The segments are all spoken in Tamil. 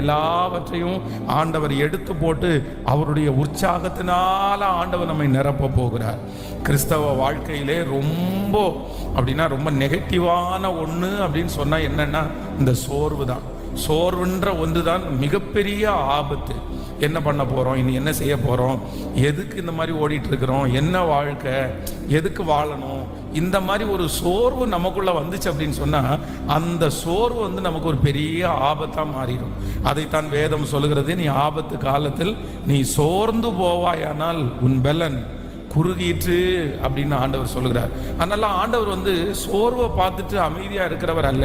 எல்லாவற்றையும் ஆண்டவர் எடுத்து போட்டு அவருடைய உற்சாகத்தினால ஆண்டவர் நம்மை நிரப்ப போகிறார். கிறிஸ்தவ வாழ்க்கையிலே ரொம்ப நெகட்டிவான ஒன்று அப்படின்னு சொன்னால் என்னன்னா இந்த சோர்வு தான். சோர்வுன்ற ஒன்று தான் மிகப்பெரிய ஆபத்து. என்ன பண்ண போகிறோம், இனி என்ன செய்ய போகிறோம், எதுக்கு இந்த மாதிரி ஓடிட்டு இருக்கிறோம், என்ன வாழ்க்கை, எதுக்கு வாழணும், இந்த மாதிரி ஒரு சோர்வு நமக்குள்ளே வந்துச்சு அப்படின்னு சொன்னால் அந்த சோர்வு நமக்கு ஒரு பெரிய ஆபத்தாக மாறிடும். அதைத்தான் வேதம் சொல்லுகிறது, நீ ஆபத்து காலத்தில் நீ சோர்ந்து போவாயானால் உன் பெலன் குறுகிற்று அப்படின்னு ஆண்டவர் சொல்லுகிறார். அதனால ஆண்டவர் சோர்வை பார்த்துட்டு அமைதியாக இருக்கிறவர் அல்ல.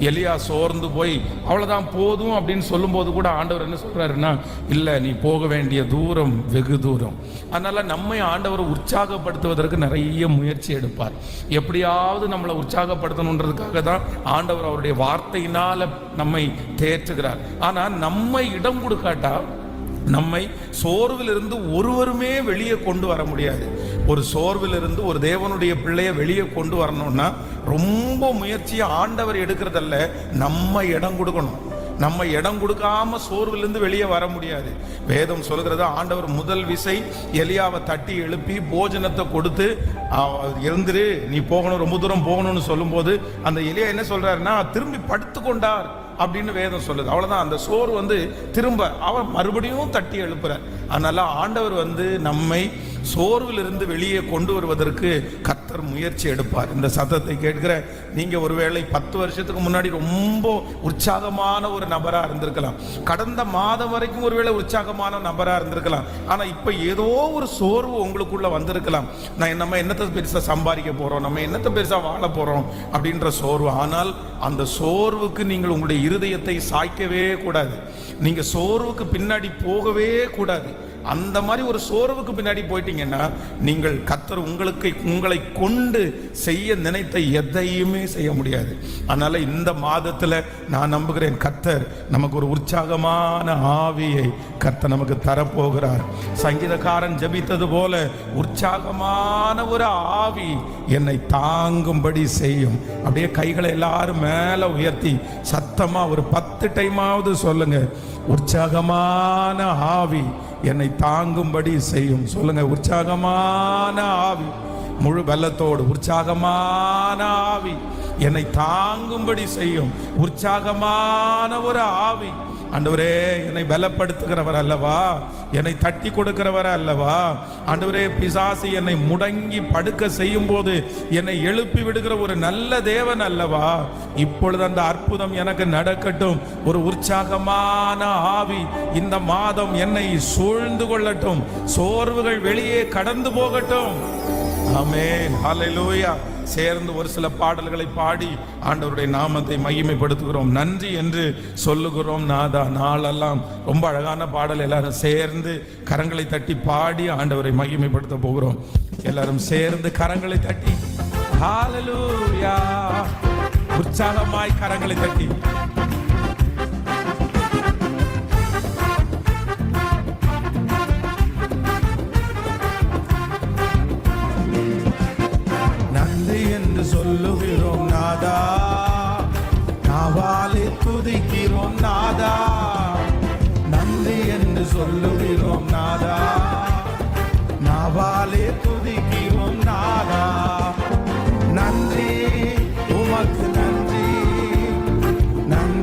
எலியா சோர்ந்து போய் அவ்வளோதான் போதும் அப்படின்னு சொல்லும்போது கூட ஆண்டவர் என்ன சொல்கிறாருன்னா, இல்லை நீ போக வேண்டிய தூரம் வெகு தூரம். அதனால் நம்மை ஆண்டவர் உற்சாகப்படுத்துவதற்கு நிறைய முயற்சி எடுப்பார். எப்படியாவது நம்மளை உற்சாகப்படுத்தணுன்றதுக்காக தான் ஆண்டவர் அவருடைய வார்த்தையினால் நம்மை தேற்றுகிறார். ஆனால் நம்மை இடம் கொடுக்காட்டா நம்மை சோர்விலிருந்து ஒருவருமே வெளியே கொண்டு வர முடியாது. ஒரு சோர்விலிருந்து ஒரு தேவனுடைய பிள்ளையை வெளியே கொண்டு வரணும்னா ரொம்ப முயற்சியை ஆண்டவர் எடுக்கிறதல்ல, நம்ம இடம் கொடுக்கணும். நம்ம இடம் கொடுக்காம சோர்விலிருந்து வெளியே வர முடியாது. வேதம் சொல்கிறது, ஆண்டவர் முதல் விசை எலியாவை தட்டி எழுப்பி போஜனத்தை கொடுத்து எழுந்துரு நீ போகணும், ரொம்ப தூரம் போகணும்னு சொல்லும்போது அந்த எலியா என்ன சொல்றாருன்னா திரும்பி படுத்து கொண்டார் அப்படின்னு வேதம் சொல்லுது. அவ்வளவுதான். அந்த சோறு திரும்ப அவர் மறுபடியும் தட்டி எழுப்புறார். அதனால ஆண்டவர் நம்மை சோர்விலிருந்து வெளியே கொண்டு வருவதற்கு கர்த்தர் முயற்சி எடுப்பார். இந்த சத்தத்தை கேட்கிற நீங்க ஒருவேளை 10 வருஷத்துக்கு முன்னாடி ரொம்ப உற்சாகமான ஒரு நபரா இருந்திருக்கலாம். கடந்த மாதம் வரைக்கும் ஒருவேளை உற்சாகமான நபரா இருந்திருக்கலாம். ஆனா இப்ப ஏதோ ஒரு சோர்வு உங்களுக்குள்ள வந்திருக்கலாம். நம்ம என்னத்தை பெருசா சம்பாதிக்க போறோம், நம்ம என்னத்தை பெருசா வாழ போறோம் அப்படின்ற சோர்வு. ஆனால் அந்த சோர்வுக்கு நீங்கள் உங்களுடைய இருதயத்தை சாய்க்கவே கூடாது. நீங்க சோர்வுக்கு பின்னாடி போகவே கூடாது. அந்த மாதிரி ஒரு சோர்வுக்கு பின்னாடி போயிட்டீங்கன்னா நீங்கள் கர்த்தர் உங்களை கொண்டு செய்ய நினைத்த எதையுமே செய்ய முடியாது. அதனால இந்த மாதத்துல நான் நம்புகிறேன், கர்த்தர் நமக்கு ஒரு உற்சாகமான ஆவியை கர்த்தர் நமக்கு தரப்போகிறார். சங்கீதக்காரன் ஜெபித்தது போல உற்சாகமான ஒரு ஆவி என்னை தாங்கும்படி செய்யும். அப்படியே கைகளை எல்லாரும் மேல உயர்த்தி சத்தமா ஒரு 10 டைமாவது சொல்லுங்க, உற்சாகமான ஆவி என்னை தாங்கும்படி செய்யும். சொல்லுங்க, உற்சாகமான ஆவி, முழு பலத்தோடு உற்சாகமான ஆவி என்னை தாங்கும்படி செய்யும். உற்சாகமான ஒரு ஆவி. ஆண்டவரே, என்னை பலப்படுத்துகிறவர் அல்லவா, என்னை தட்டி கொடுக்கிறவர் அல்லவா. ஆண்டவரே, பிசாசு என்னை முடங்கி படுக்க செய்யும் போது என்னை எழுப்பி விடுகிற ஒரு நல்ல தேவன் அல்லவா. இப்பொழுது அந்த அற்புதம் எனக்கு நடக்கட்டும். ஒரு உற்சாகமான ஆவி இந்த மாதம் என்னை சூழ்ந்து கொள்ளட்டும். சோர்வுகள் வெளியே கடந்து போகட்டும். ஆமென், ஹல்லேலூயா. சேர்ந்து ஒரு சில பாடல்களை பாடி ஆண்டவருடைய நாமத்தை மகிமைப்படுத்துகிறோம். நன்றி என்று சொல்லுகிறோம். நாதா, நாளெல்லாம் ரொம்ப அழகான பாடல். எல்லாரும் சேர்ந்து கரங்களை தட்டி பாடி ஆண்டவரை மகிமைப்படுத்த போகிறோம். எல்லாரும் சேர்ந்து கரங்களை தட்டி ஹல்லேலூயா, உற்சாகமாய் கரங்களை தட்டி சொல்லுகிறோம். நாதா, நாவாலே துதிக்கிறோம். நாதா, நன்றி என்று சொல்லுகிறோம். நாதா, நாவாலே துதிக்கிறோம். நாதா, நன்றி உமக்கு நன்றி, நன்றி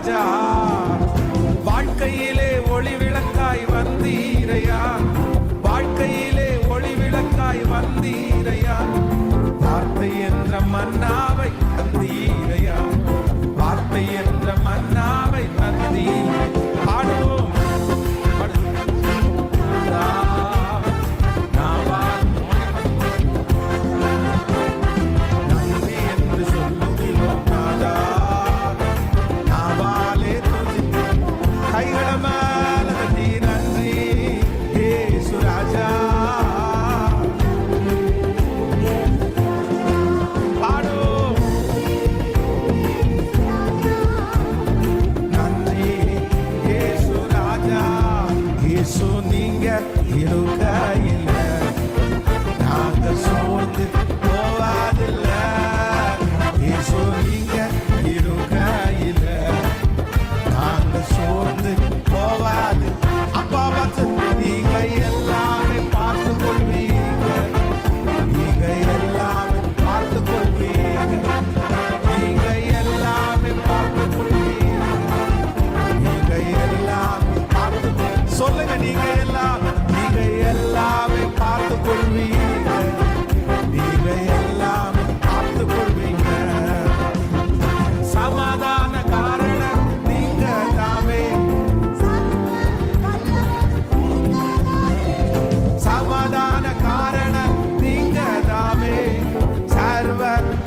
ராஜா, வாழ்க்கையிலே ஒளி விளக்காய் வந்தீரையா, வாழ்க்கையிலே ஒளி விளக்காய் வந்தீரையா, வார்த்தை என்ற மன்னாவை தந்தீரையா, வார்த்தை என்ற மன்னாவை தந்தீ. பாடுவோம்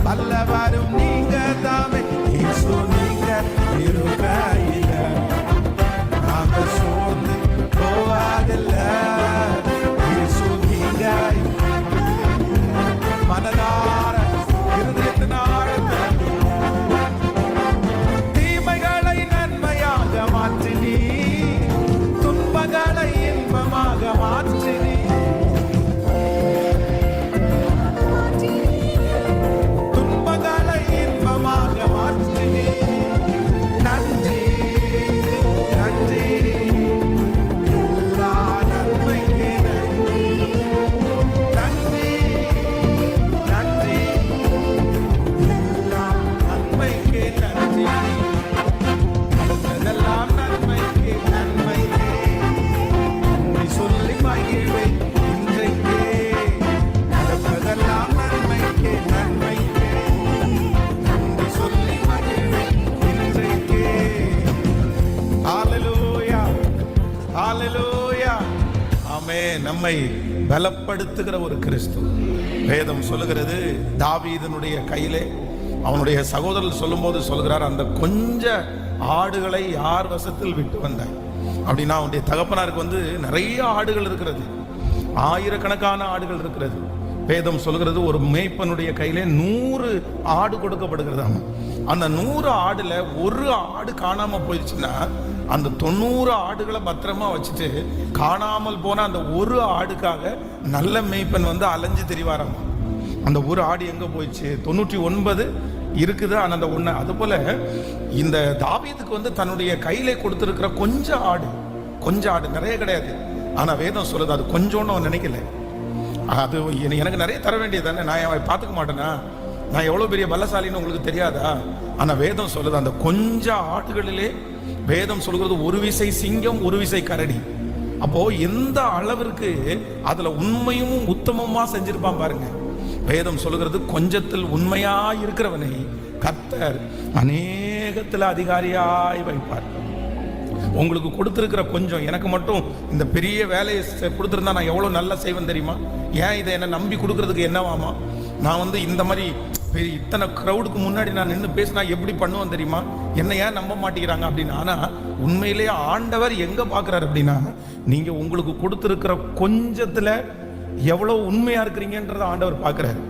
வல்லவரும் நீங்க தாமே. இயேசு நீங்க இருக்கையில நாங்க சோர்ந்து போவதில்ல. இயேசு நீங்க மனதார இருதயத்தின் ஆழத்தில் தீமைகளை நன்மையாக மாற்றினி, துன்பங்களை இன்பமாக மாற்றினி, நம்மை பலப்படுத்துகிற ஒரு கிறிஸ்து. வேதம் சொல்லுகிறது, தாவீதனுடைய கையிலே அவனுடைய சகோதரர் சொல்லும்போது சொல்கிறார், அந்த கொஞ்ச ஆடுகளை யார் வசத்தில் விட்டு வந்தாய் அப்படின்னா, அவனுடைய தகப்பனாருக்கு நிறைய ஆடுகள் இருக்கிறது, ஆயிரக்கணக்கான ஆடுகள் இருக்கிறது. வேதம் சொல்கிறது, ஒரு மேய்ப்பனுடைய கையிலே 100 ஆடு கொடுக்கப்படுகிறது. அந்த 100 ஆடுல ஒரு ஆடு காணாம போயிடுச்சுன்னா அந்த 90 ஆடுகளை பத்திரமா வச்சுட்டு காணாமல் போன அந்த ஒரு ஆடுக்காக நல்ல மேய்ப்பன் அலைஞ்சு திரிவாராம். அந்த ஒரு ஆடு எங்க போயிடுச்சு? 99 இருக்குது, ஆனா அந்த ஒண்ணு. அது போல இந்த தாவீதுக்கு தன்னுடைய கையில கொடுத்திருக்கிற கொஞ்சம் ஆடு நிறைய கிடையாது. ஆனா வேதம் சொல்லுது, அது கொஞ்சோன்னு அவன் நினைக்கல. அது எனக்கு நிறைய தர வேண்டியது தானே, நான் அவன் பார்த்துக்க மாட்டேனா? நான் எவ்வளவு பெரிய பலசாலின்னு உங்களுக்கு தெரியாதா? ஆனா வேதம் சொல்லுது, அந்த கொஞ்சம் ஆடுகளிலே வேதம் சொல்கிறது ஒரு விசை சிங்கம் ஒரு விசை கரடி. அப்போ எந்த அளவிற்கு அதுல உண்மையும் உத்தமமா செஞ்சிருப்பான் பாருங்க. வேதம் சொல்லுகிறது, கொஞ்சத்தில் உண்மையா இருக்கிறவனை கர்த்தர் அநேகத்துல அதிகாரியாய் வைப்பார். உங்களுக்கு கொடுத்திருக்கிற கொஞ்சம், எனக்கு மட்டும் இந்த பெரிய வேலையை கொடுத்திருந்தா நான் எவ்வளவு நல்லா செய்வேன் தெரியுமா? ஏன் இதை என்ன நம்பி கொடுக்கறதுக்கு என்னவாமா? நான் இந்த மாதிரி இத்தனை கிரௌடுக்கு முன்னாடி நான் நின்று பேசினா எப்படி பண்ணுவேன் தெரியுமா? என்ன ஏன் நம்ப மாட்டேங்கிறாங்க அப்படின்னா, ஆனா உண்மையிலேயே ஆண்டவர் எங்க பாக்குறாரு அப்படின்னா, நீங்க உங்களுக்கு கொடுத்திருக்கிற கொஞ்சத்துல எவ்வளவு உண்மையா இருக்கிறீங்கன்றத ஆண்டவர் பாக்குறாரு.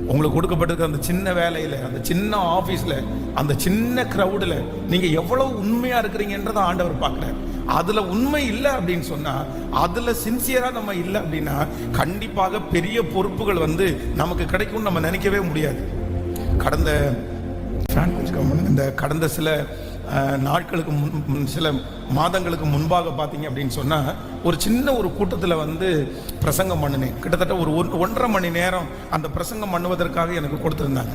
உங்களுக்கு கொடுக்கப்பட்டிருக்கிற அந்த சின்ன வேலையில, அந்த சின்ன ஆபீஸ்ல, அந்த சின்ன கிரௌடுல நீங்க எவ்வளவு உண்மையா இருக்கிறீங்கன்றத ஆண்டவர் பாக்குறாரு. அதுல உண்மை இல்லை அப்படின்னு சொன்னா, அதுல சின்சியரா நம்ம இல்லை அப்படின்னா கண்டிப்பாக பெரிய பொறுப்புகள் நமக்கு கிடைக்கும் நம்ம நினைக்கவே முடியாது. கடந்த சில நாட்களுக்கு சில மாதங்களுக்கு முன்பாக பார்த்தீங்க அப்படின்னு சொன்னா, ஒரு சின்ன ஒரு கூட்டத்தில் பிரசங்கம் பண்ணினேன். கிட்டத்தட்ட ஒரு 1.5 மணி நேரம் அந்த பிரசங்கம் பண்ணுவதற்காக எனக்கு கொடுத்துருந்தாங்க.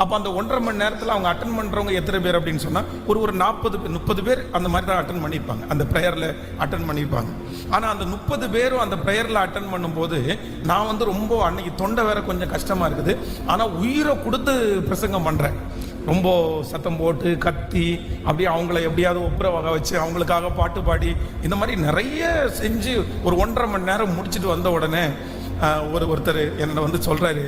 அப்போ அந்த 1.5 மணி நேரத்தில் அவங்க அட்டன் பண்ணுறவங்க எத்தனை பேர் அப்படின்னு சொன்னால் ஒரு 30 பேர் அந்த மாதிரி தான் அட்டன் பண்ணியிருப்பாங்க, அந்த ப்ரேயரில் அட்டன் பண்ணியிருப்பாங்க. ஆனால் அந்த 30 பேரும் அந்த ப்ரேயரில் அட்டன் பண்ணும்போது நான் வந்து ரொம்ப அன்னைக்கு தொண்டை வேற கொஞ்சம் கஷ்டமாக இருக்குது. ஆனால் உயிரை கொடுத்து பிரசங்கம் பண்ணுறேன், ரொம்ப சத்தம் போட்டு கத்தி அப்படியே அவங்கள எப்படியாவது ஒப்புற வகை வச்சு அவங்களுக்காக பாட்டு பாடி இந்த மாதிரி நிறைய செஞ்சு ஒரு 1.5 மணி நேரம் முடிச்சுட்டு வந்த உடனே ஒருத்தர் என்னை வந்து சொல்கிறாரு,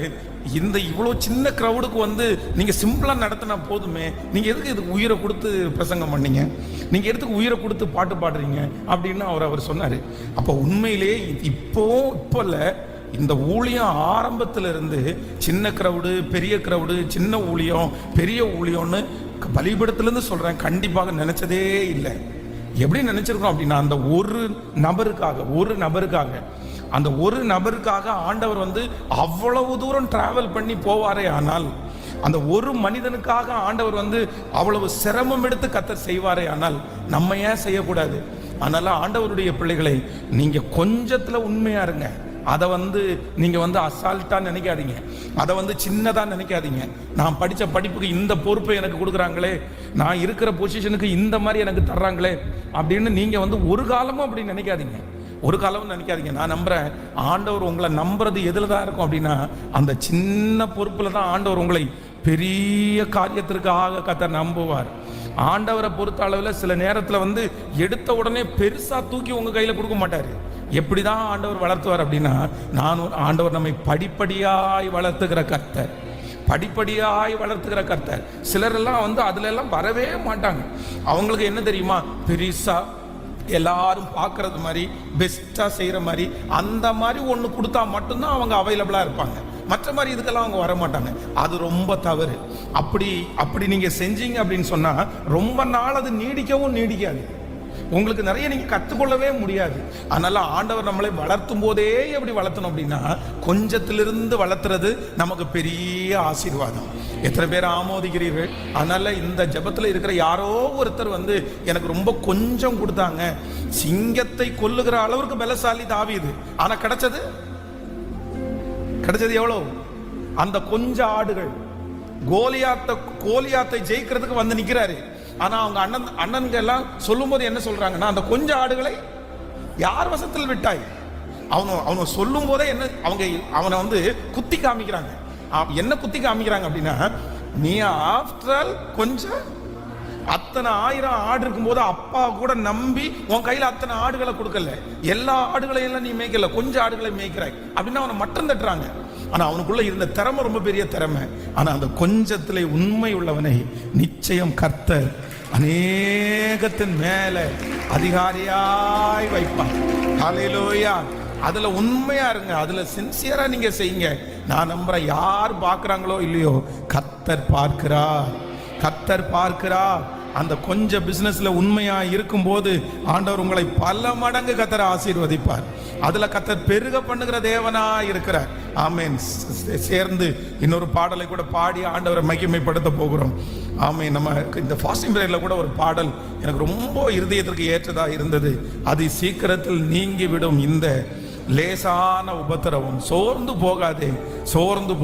இந்த இவ்வளோ சின்ன க்ரௌடுக்கு வந்து நீங்கள் சிம்பிளாக நடத்தினா போதுமே, நீங்கள் எதுக்கு இதுக்கு உயிரை கொடுத்து பிரசங்கம் பண்ணீங்க, நீங்கள் எதுக்கு உயிரை கொடுத்து பாட்டு பாடுறீங்க அப்படின்னு அவர் சொன்னார். அப்போ உண்மையிலே இப்போ இல்லை, இந்த ஊழியம் ஆரம்பத்தில் இருந்து சின்ன க்ரௌடு பெரிய க்ரௌடு, சின்ன ஊழியம் பெரிய ஊழியம்னு பலிபீடத்திலேருந்து சொல்கிறேன், கண்டிப்பாக நினச்சதே இல்லை. எப்படி நினச்சிருக்கோம் அப்படின்னா, அந்த ஒரு நபருக்காக ஆண்டவர் வந்து அவ்வளவு தூரம் டிராவல் பண்ணி போவாரே. ஆனால் அந்த ஒரு மனிதனுக்காக ஆண்டவர் வந்து அவ்வளவு சிரமம் எடுத்து கர்த்தர் செய்வாரே. ஆனால் நம்ம ஏன் செய்யக்கூடாது? அதனால ஆண்டவருடைய பிள்ளைகளை, நீங்க கொஞ்சத்துல உண்மையா இருங்க. அதை வந்து நீங்க வந்து அசால்ட்டா நினைக்காதீங்க, அதை வந்து சின்னதா நினைக்காதீங்க. நான் படிச்ச படிப்புக்கு இந்த பொறுப்பை எனக்கு கொடுக்குறாங்களே, நான் இருக்கிற பொசிஷனுக்கு இந்த மாதிரி எனக்கு தர்றாங்களே அப்படின்னு நீங்க வந்து ஒரு காலமும் அப்படி நினைக்காதீங்க, ஒரு காலமும் நினைக்காதீங்க. நான் நம்புறேன், ஆண்டவர் உங்களை நம்புறது எதுல தான் இருக்கும் அப்படின்னா, அந்த சின்ன பொறுப்புல தான் ஆண்டவர் உங்களை பெரிய காரியத்திற்காக கர்த்தர் நம்புவார். ஆண்டவரை பொறுத்த அளவில் சில நேரத்தில் வந்து எடுத்த உடனே பெருசா தூக்கி உங்க கையில கொடுக்க மாட்டாரு. எப்படிதான் ஆண்டவர் வளர்த்துவார் அப்படின்னா, ஆண்டவர் நம்மை படிப்படியாய் வளர்த்துக்கிற கர்த்தர், படிப்படியாய் வளர்த்துக்கிற கர்த்தர். சிலரெல்லாம் வந்து அதுல எல்லாம் வரவே மாட்டாங்க. அவங்களுக்கு என்ன தெரியுமா, பெருசா எல்லாரும் பார்க்கறது மாதிரி பெஸ்டா செய்யற மாதிரி அந்த மாதிரி ஒன்று கொடுத்தா மட்டும்தான் அவங்க அவைலபிளா இருப்பாங்க. மற்ற மாதிரி இதுக்கெல்லாம் அவங்க வர மாட்டாங்க. அது ரொம்ப தவறு. அப்படி நீங்க செஞ்சீங்க அப்படின்னு சொன்னா ரொம்ப நாள் அது நீடிக்காது. உங்களுக்கு நிறைய நீங்க கத்துக்கொள்ளவே முடியாது. அதனால ஆண்டவர் நம்மளை வளர்த்தும் போதே எப்படி வளர்த்தணும் அப்படின்னா, கொஞ்சத்திலிருந்து வளர்த்துறது நமக்கு பெரிய ஆசீர்வாதம். எத்தனை பேர் ஆமோதிக்கிறீர்கள்? அதனால இந்த ஜெபத்துல இருக்கிற யாரோ ஒருத்தர் வந்து எனக்கு ரொம்ப கொஞ்சம் கொடுத்தாங்க, சிங்கத்தை கொல்லுகிற அளவுக்கு பலசாலி தாவீது. ஆனா கிடைச்சது எவ்வளவு? அந்த கொஞ்ச ஆடுகள். கோலியாத்தை ஜெயிக்கிறதுக்கு வந்து நிக்கிறாரு. ஆனா அவங்க அண்ணன்க எல்லாம் சொல்லும் போது என்ன சொல்றாங்கன்னா, அந்த கொஞ்ச ஆடுகளை யார் வசத்தில் விட்டாய்? அவனை சொல்லும் போதே என்ன அவனை வந்து குத்தி காமிக்கிறாங்க. என்ன குத்தி காமிக்கிறாங்க அப்படின்னா, நீ ஆஃப்டர் ஆல் கொஞ்சம் அத்தனை 1000 ஆடு இருக்கும் போது அப்பா கூட நம்பி உன் கையில அத்தனை ஆடுகளை கொடுக்கல, எல்லா ஆடுகளையும் எல்லாம் நீ மேய்க்கல, கொஞ்சம் ஆடுகளை மேய்க்கிறாய் அப்படின்னு அவனை மட்டம் தட்டுறாங்க. ஆனா அவனுக்குள்ள இருந்த திறமை ரொம்ப பெரிய திறமை. ஆனா அந்த கொஞ்சத்திலே உண்மை உள்ளவனை நிச்சயம் கர்த்தர் அநேகத்தின் மேல அதிகாரியாய் வைப்பார். ஹல்லேலூயா. அதுல உண்மையா இருங்க, அதுல சின்சியரா நீங்க செய்யுங்க. நான் நம்புறேன், யார் பார்க்கறாங்களோ இல்லையோ, கர்த்தர் பார்க்கிறார். அந்த கொஞ்சம் பிசினஸ்ல உண்மையா இருக்கும் போது ஆண்டவர் உங்களை பல மடங்கு கர்த்தர் ஆசீர்வதிப்பார். அதுல கர்த்தர் பெருக பண்ணுகிற தேவனா இருக்கிறார். ஆமென். சேர்ந்து இன்னொரு பாடலை கூட பாடி ஆண்டவரை மகிமைப்படுத்த போகிறோம். ஆமென். நம்ம இந்த ஃபாஸ்டிங் பிரேயர்ல கூட ஒரு பாடல் எனக்கு ரொம்ப இருதயத்திற்கு ஏற்றதா இருந்தது. அது சீக்கிரத்தில் நீங்கிவிடும் இந்த லேசான உபத்திரவம், சோர்ந்து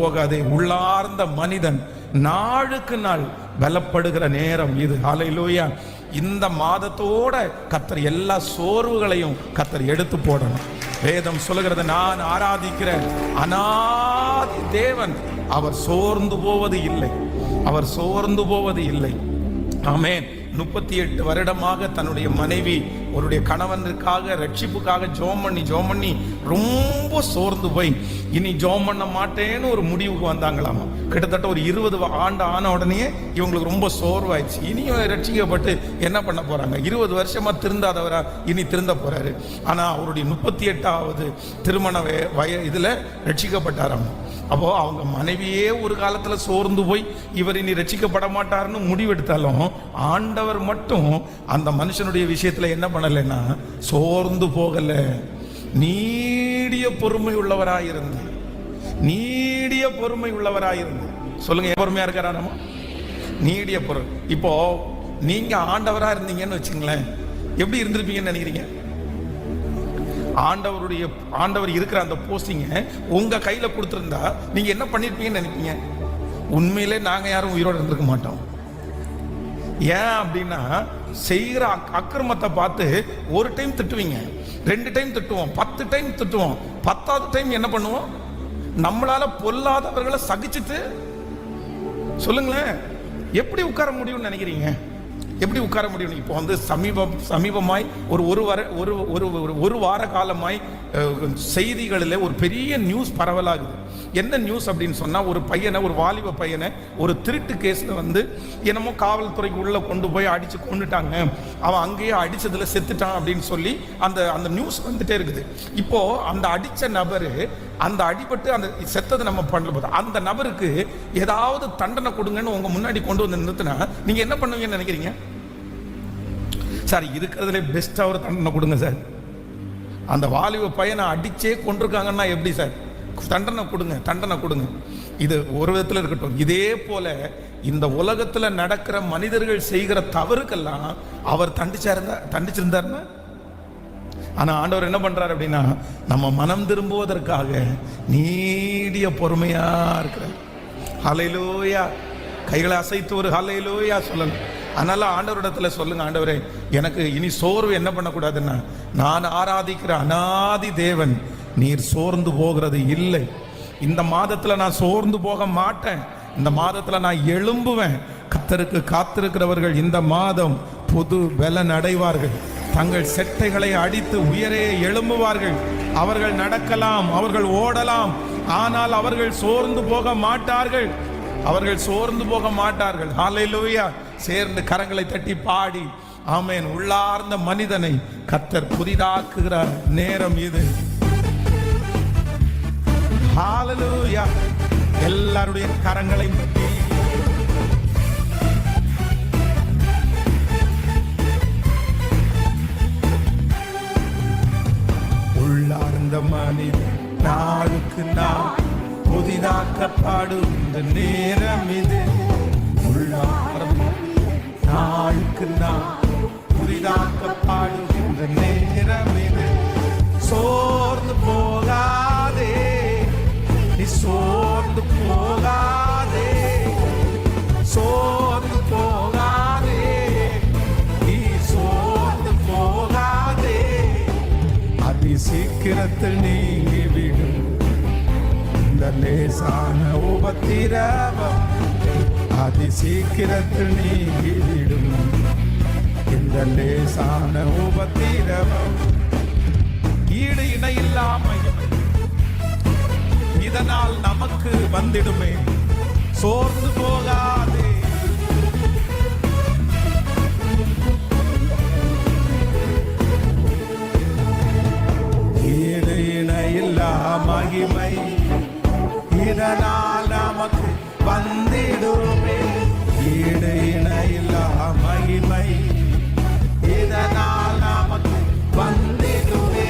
போகாதே, உள்ளார்ந்த மனிதன் நாளுக்கு நாள் பலப்படுகிற நேரம் இது. ஹல்லேலூயா. இந்த மாதத்தோட கர்த்தர் எல்லா சோர்வுகளையும் கர்த்தர் எடுத்து போடணும். வேதம் சொல்லுகிறது, நான் ஆராதிக்கிற அநாதி தேவன், அவர் சோர்ந்து போவது இல்லை. ஆமென். 38 வருடமாக தன்னுடைய மனைவி அவருடைய கணவனுக்காக ரட்சிப்புக்காக ஜோம் பண்ணி ரொம்ப சோர்ந்து போய் இனி ஜோம் பண்ண மாட்டேன்னு ஒரு முடிவுக்கு வந்தாங்களாமா. கிட்டத்தட்ட ஒரு 20 ஆண்டு ஆன உடனே இவங்களுக்கு ரொம்ப சோர்வாயிடுச்சு. இனியும் ரட்சிக்கப்பட்டு என்ன பண்ண போறாங்க? 20 வருஷமா திருந்தாதவரா இனி திருந்த போறாரு. ஆனா அவருடைய 38வது திருமண இதுல ரட்சிக்கப்பட்டாராம். அப்போ அவங்க மனைவியே ஒரு காலத்துல சோர்ந்து போய் இவர் இனி ரட்சிக்கப்பட மாட்டார்னு முடிவெடுத்தாலும், ஆண்டவர் மட்டும் அந்த மனுஷனுடைய விஷயத்துல என்ன பண்ணலைன்னா சோர்ந்து போகல. நீடிய பொறுமை உள்ளவராயிருந்து சொல்லுங்க, பொறுமையா இருக்காரா? நம்ம நீடிய பொருள். இப்போ நீங்க ஆண்டவரா இருந்தீங்கன்னு வச்சுங்களேன், எப்படி இருந்திருப்பீங்கன்னு நினைக்கிறீங்க? ஆண்டவர் இருக்கிற அந்த போஸ்டிங்க உங்க கையில கொடுத்திருந்தா நீங்க என்ன பண்ணிருப்பீங்கன்னு நினைப்பீங்க? உண்மையிலே நாங்க யாரும் உயிரோடு இருந்திருக்க மாட்டோம். ஏன் அப்படின்னா செய்கிற அக்கிரமத்தை பார்த்து ஒரு டைம் திட்டுவீங்க, 2 டைம் திட்டுவோம், 10 டைம் திட்டுவோம், 10வது டைம் என்ன பண்ணுவோம்? நம்மளால பொல்லாதவர்களை சகிச்சுட்டு சொல்லுங்களேன், எப்படி உட்கார முடியும்னு நினைக்கிறீங்க? எப்படி உட்கார முடியும்? இப்போ வந்து சமீபமாய் ஒரு வார காலமாய் செய்திகளில் ஒரு பெரிய நியூஸ் பரவலாகுது. என்ன நியூஸ் அப்படின்னு சொன்னால், ஒரு வாலிப பையனை ஒரு திருட்டு கேஸில் வந்து என்னமோ காவல்துறைக்கு உள்ளே கொண்டு போய் அடித்து கொண்டுட்டாங்க, அவன் அங்கேயே அடித்ததில் செத்துட்டான் அப்படின்னு சொல்லி அந்த நியூஸ் வந்துட்டே இருக்குது. இப்போது அந்த அடித்த நபர், அந்த அடிபட்டு அந்த செத்ததை நம்ம பண்ணும்போது அந்த நபருக்கு ஏதாவது தண்டனை கொடுங்கன்னு உங்கள் முன்னாடி கொண்டு வந்து நிறுத்தினா நீங்கள் என்ன பண்ணுவீங்கன்னு நினைக்கிறீங்க? சார், இருக்கிறதுல பெஸ்ட்டாக ஒரு தண்டனை கொடுங்க சார். அந்த வாலிப பையனை அடிச்சே கொண்டிருக்காங்கன்னா எப்படி சார்? தண்டனை கொடுங்க. இது ஒரு விதத்தில் இருக்கட்டும். இதே போல இந்த உலகத்தில் நடக்கிற மனிதர்கள் செய்கிற தவறுக்கெல்லாம் அவர் தண்டிச்சிருந்தாருன்னா, ஆனா ஆண்டவர் என்ன பண்றாரு அப்படின்னா, நம்ம மனம் திரும்புவதற்காக நீடிய பொறுமையா இருக்கிறார். ஹல்லேலூயா! கைகளை அசைத்து ஒரு ஹல்லேலூயா சொல்லணும். அதனால ஆண்டவரிடத்துல சொல்லுங்க, ஆண்டவரே, எனக்கு இனி சோர்வு என்ன பண்ணக்கூடாதுன்னா, நான் ஆராதிக்கிற அநாதி தேவன் நீர் சோர்ந்து போகிறது இல்லை. இந்த மாதத்துல நான் சோர்ந்து போக மாட்டேன். இந்த மாதத்துல நான் எழும்புவேன். கர்த்தருக்கு காத்திருக்கிறவர்கள் இந்த மாதம் புது பலன் அடைவார்கள். தங்கள் செட்டைகளை அடித்து உயரே எழும்புவார்கள். அவர்கள் நடக்கலாம், அவர்கள் ஓடலாம், ஆனால் அவர்கள் சோர்ந்து போக மாட்டார்கள். ஹல்லேலூயா! சேர்ந்து கரங்களை தட்டி பாடி ஆமென். உள்ளார்ந்த மனிதனை கர்த்தர் புதிதாக்குகிறார் நேரம் இது. ஹல்லேலூயா! எல்லாருடைய கரங்களை தட்டி உள்ளார்ந்த மனிதன் நாளுக்கு நாள் புதிதாக்கப்படும் இந்த நேரம் இது. நாளுக்கு நாள் புதிதாக்கப்படும் இந்த நேரம் இது. சோர்ந்து போகாதே, நீ சோர்ந்து போகாதே, சோர்ந்து போகாதே, நீ சோர்ந்து போகாதே. அதி சீக்கிரத்தில் நீங்கிவிடும் இந்த லேசான உபத்திரவம். அதி சீக்கிரத்தில் நீங்கிவிடும் இந்த லேசான உபத்திரவம். ஈடு இணையில்லாமல் இதனால் நமக்கு வந்திடுமே. சோர்ந்து போகாதே. ஈடு இணையில்லா மகிமை இதனால் நமக்கு வந்திடுமே. ஈடு இணையில்லா மகிமை இதனால் நமக்கு வந்திடுமே.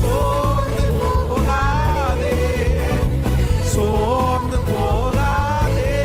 சோர்ந்து போகாதே, சோர்ந்து போகாதே,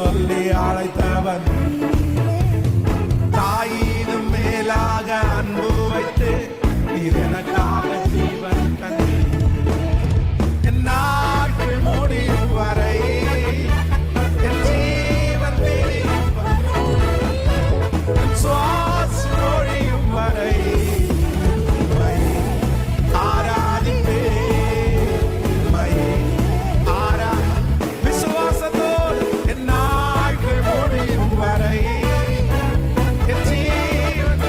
சொல்லி அழைத்தவர், தாயினும் மேலாக அன்பு வைத்து நீர் எனக்காக ஜீவன் தந்தீர். என் நாட்கள் முடியும் வரை என் ஜீவன் தெரியும் வரை, என் சுவாசம் ஒழியும் வரை உம்மை ஆராதிப்பேன், உம்மை விசுவாசத்தோடு என் நாட்கள் முடியும் வரை என் ஜீவன்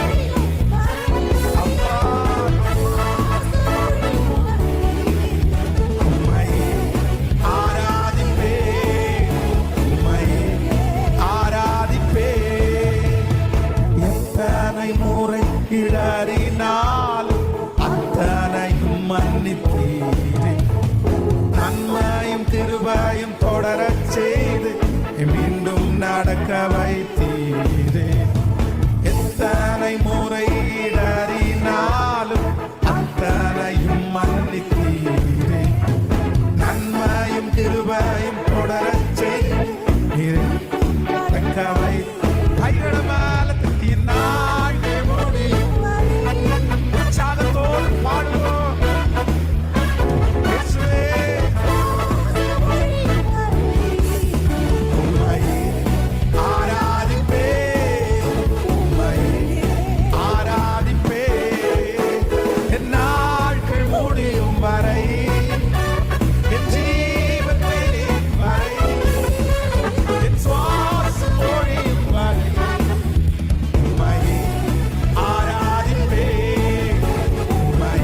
அப்பா உம்மை ஆராதிப்பேன், உம்மை ஆராதிப்பேன். எத்தனை முறை இடறினாலும் அத்தனையும் மன்னித்தீரே, நன்மையும் கிருபையும் தொடரச் செய்து மீண்டும் நடக்க வைத்தீரே. எத்தனை முறை இடறினாலும் அத்தனையும் மன்னித்தீரே, நன்மையும் கிருபையும் தொடரச் செய்து நடக்க வைத்தீரே. கைகள மேல தட்டி நாள்கள் முடியும் உற்சாகத்தோடு பாடுவோம். இயேசுவே உம்மை ஆராதிப்பேன், உம்மை ஆராதிப்பேன். என் நாட்கள் முடியும் வரை என் ஜீவன் தெரியும் வரை என் சுவாசம் ஒழியும் வரை உம்மை ஆராதிப்பேன், உம்மை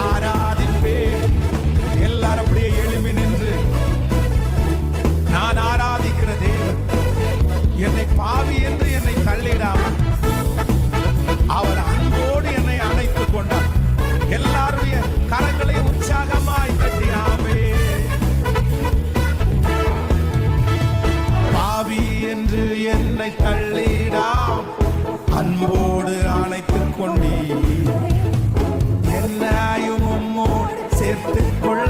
ஆராதிப்பேன். எல்லாரும் அப்படியே எழும்பி நின்று நான் ஆராதிக்கிற தேவன் என்னை பாவி என்று என்னை தள்ளிடாமல் அவர் அன்போடு என்னை அணைத்துக் கொண்டார். எல்லாருடைய கரங்களை உற்சாகமாய் தட்டினாமே. பாவி என்று என்னை தள்ளிடாம் அன்போடு அணைத்துக் கொண்டீர். என்னையும் உம்மோடு சேர்த்துக் கொள்ள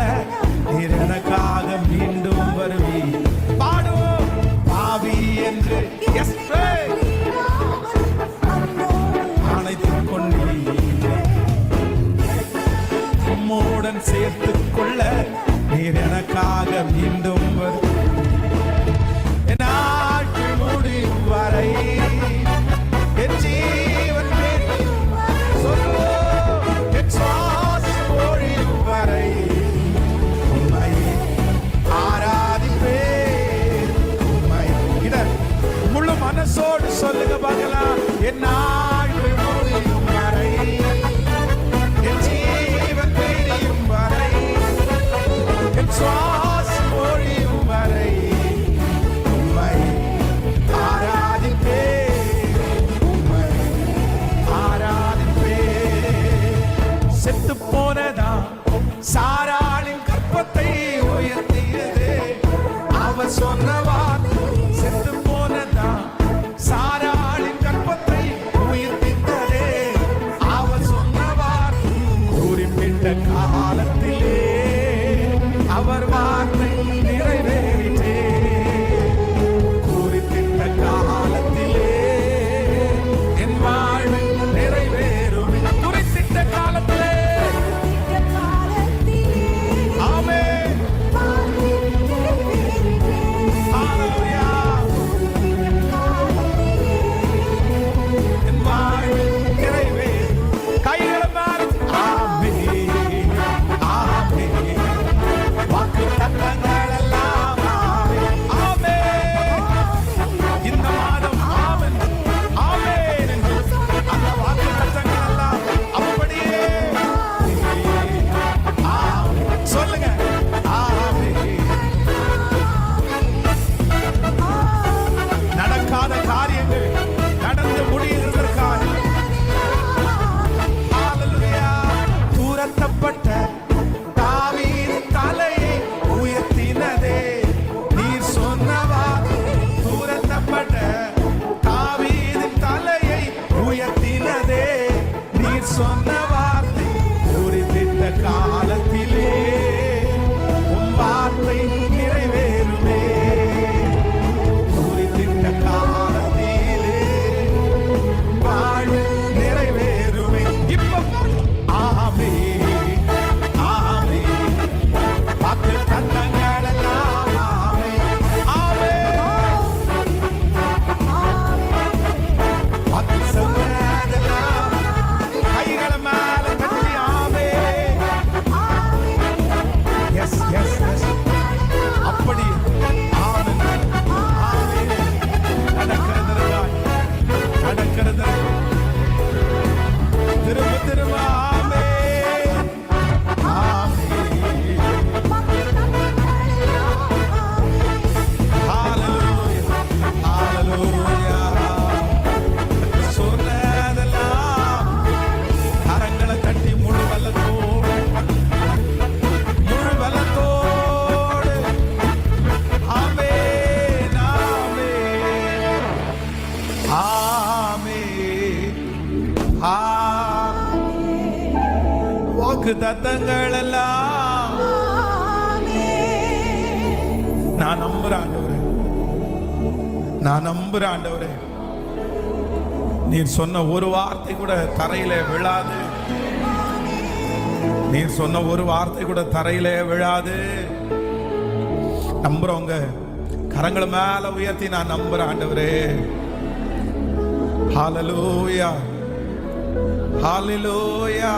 நீர் எனக்காக மீண்டும் வருவீர். பாடுவோம். பாவி என்று அணைத்துக் கொண்டீர், உம்மோடன் சேர்த்துக் கொள்ள நீர் எனக்காக மீண்டும் வருவீர். என் நாட்கள் முடியும் வரை என் ஜீவன் தெரியும் சொல்லுவோம். என் சுவாசம் ஒழியும் வரை உம்மை ஆராதிப்பேன், உம்மை முழு மனசோடு சொல்லுங்க பார்க்கலாம். என் நாட்கள் முடியும் வரை என் ஜீவன் தெரியும் வரை என் சுவாசம் ஒழியும் வரை உம்மை ஆராதிப்பேன், உம்மை ஆராதிப்பேன். செத்து போனதா சாராளின் கற்பத்தை உயர்த்தியது அவர் சொன்ன வார்த்தை. செத்து போனதா சாராளின் கற்பத்தை உயிர்ப்பித்ததே அவர் சொன்ன வார்த்தை. குறிப்பிட்ட காலத்திலே அவர் வார்த்தை நிறைவேறிட்டே. குறிப்பிட்ட காலத்திலே என் வாழ்வு நிறைவேறும். குறிப்பிட்ட காலத்திலே ஆமென். ஹalleluya. என் வாழ்வு நிறைவேறும். கைகளை மாறி ஆமென், ஆமென். வாக்கு வாக்கு தத்தங்கள் எல்லாம் நான் நம்புறேன் ஆண்டவரே, நான் நம்புறேன் ஆண்டவரே. நீர் சொன்ன ஒரு வார்த்தை கூட தரையில விழாது. நீர் சொன்ன ஒரு வார்த்தை கூட தரையில விழாது. நம்புறவங்க கரங்களை மேல உயர்த்தி நான் நம்புறேன் ஆண்டவரே. ஹalleluya, ஹalleluya.